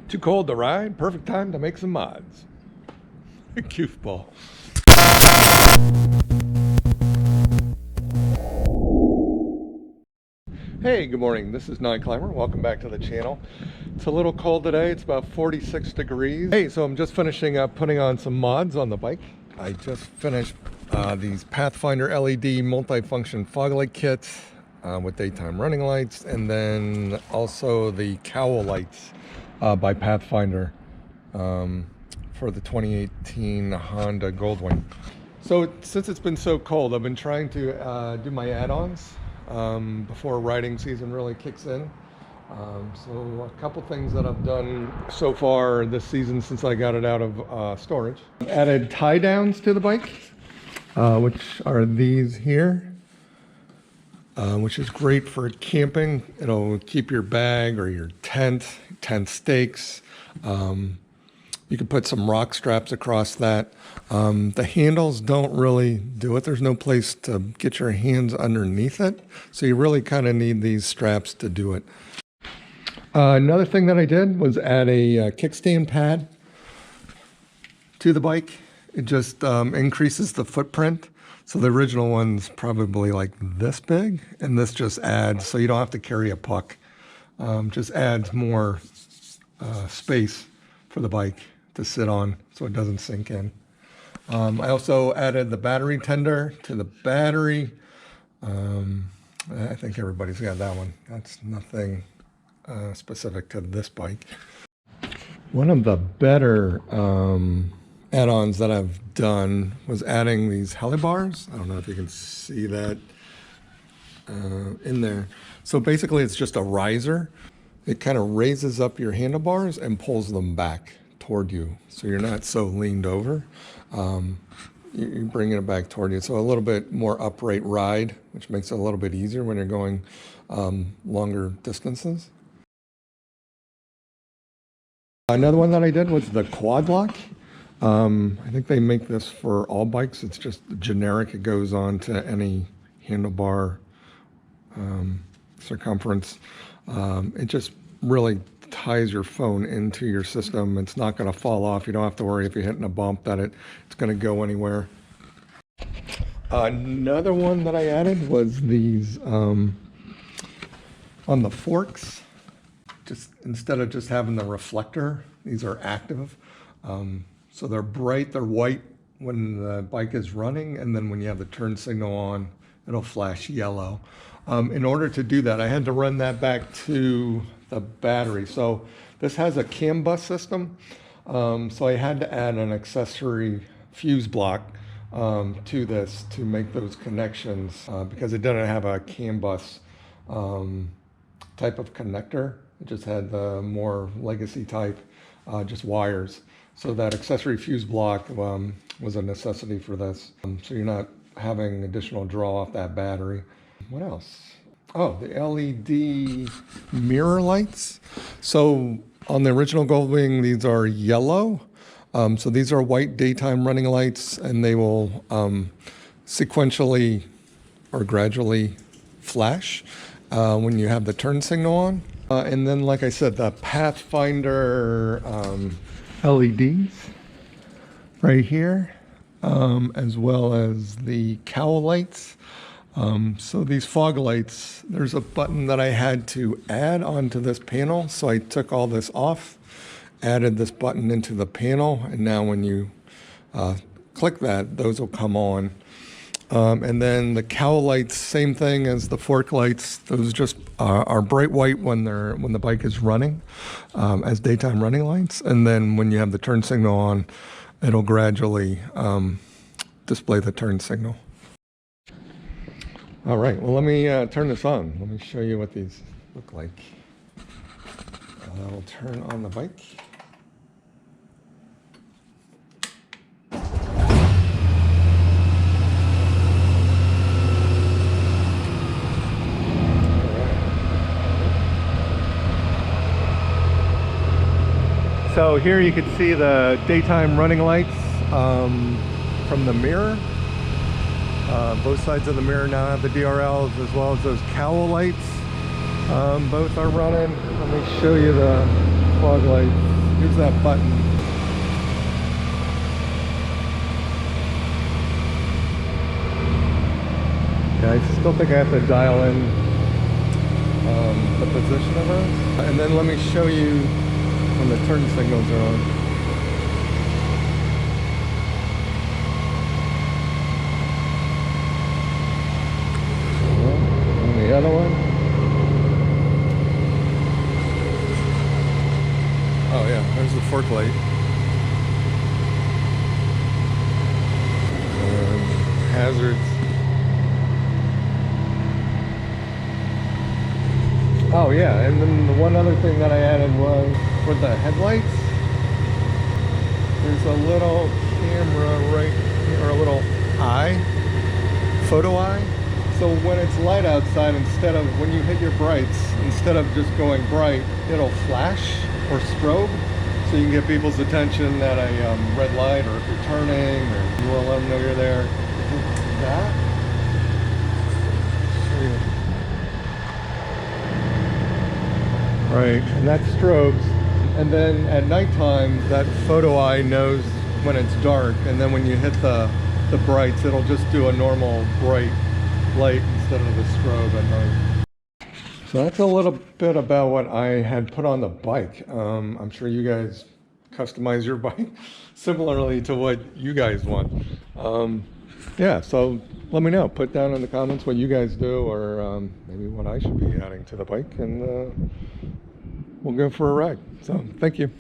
Too cold to ride, perfect time to make some mods. Goofball. Hey, good morning. This is Nine Climber. Welcome back to the channel. It's a little cold today. It's about 46 degrees. Hey, so I'm just finishing up putting on some mods on the bike. I just finished these Pathfinder LED multi-function fog light kits with daytime running lights, and then also the Cowl lights by Pathfinder for the 2018 Honda Goldwing. So since it's been so cold, I've been trying to do my add-ons before riding season really kicks in. So a couple things that I've done so far this season since I got it out of storage. I've added tie downs to the bike, which are these here, which is great for camping. It'll keep your bag or your tent stakes. You can put some rock straps across that. The handles don't really do it. There's no place to get your hands underneath it. So you really kind of need these straps to do it. Another thing that I did was add a kickstand pad to the bike. It just increases the footprint. So the original one's probably like this big, and this just adds, so you don't have to carry a puck. Just adds more space for the bike to sit on so it doesn't sink in. I also added the battery tender to the battery. I think everybody's got that one. That's nothing specific to this bike. One of the better add-ons that I've done was adding these Helibars. I don't know if you can see that in there. So basically it's just a riser. It kind of raises up your handlebars and pulls them back toward you, so you're not so leaned over. You're bringing it back toward you, so a little bit more upright ride, which makes it a little bit easier when you're going longer distances. Another one that I did was the Quadlock. I think they make this for all bikes. It's just generic. It goes on to any handlebar circumference. It just really ties your phone into your system. It's not going to fall off. You don't have to worry if you're hitting a bump that it's going to go anywhere. Another one that I added was these on the forks. Just instead of just having the reflector, these are active. So they're bright, they're white when the bike is running, and then when you have the turn signal on, it'll flash yellow. In order to do that, I had to run that back to the battery. So this has a CAN bus system. So I had to add an accessory fuse block to this to make those connections because it didn't have a CAN bus type of connector. It just had the more legacy type, just wires. So that accessory fuse block was a necessity for this. So you're not having additional draw off that battery. What else? Oh, the LED mirror lights. So on the original Goldwing, these are yellow. So these are white daytime running lights, and they will sequentially or gradually flash when you have the turn signal on. And then, like I said, the Pathfinder LEDs right here, as well as the Cowl lights. So these fog lights, there's a button that I had to add onto this panel. So I took all this off, added this button into the panel, and now when you click that, those will come on. And then the Cowl lights, same thing as the fork lights. Those just are bright white when the bike is running, as daytime running lights. And then when you have the turn signal on, it'll gradually display the turn signal. All right, well, let me turn this on. Let me show you what these look like. I'll turn on the bike. So here you can see the daytime running lights from the mirror. Both sides of the mirror now have the DRLs as well as those Cowl lights. Both are running. Let me show you the fog lights. Here's that button. Yeah, I still think I have to dial in the position of those. And then let me show you when the turn signals are on. And the other one. Oh yeah, there's the fork light. Hazards. Oh yeah, and then the one other thing that I added was for the headlights. There's a little camera right here, or a little eye, photo eye. So when it's light outside, instead of, when you hit your brights, instead of just going bright, it'll flash or strobe. So you can get people's attention at a red light, or if you're turning, or you want to let them know you're there. That. Right, and that strobes, and then at nighttime that photo eye knows when it's dark, and then when you hit the brights, it'll just do a normal bright light instead of the strobe at night. So that's a little bit about what I had put on the bike. I'm sure you guys customize your bike similarly to what you guys want. Yeah, so let me know. Put down in the comments what you guys do, or maybe what I should be adding to the bike, and we'll go for a ride. So thank you.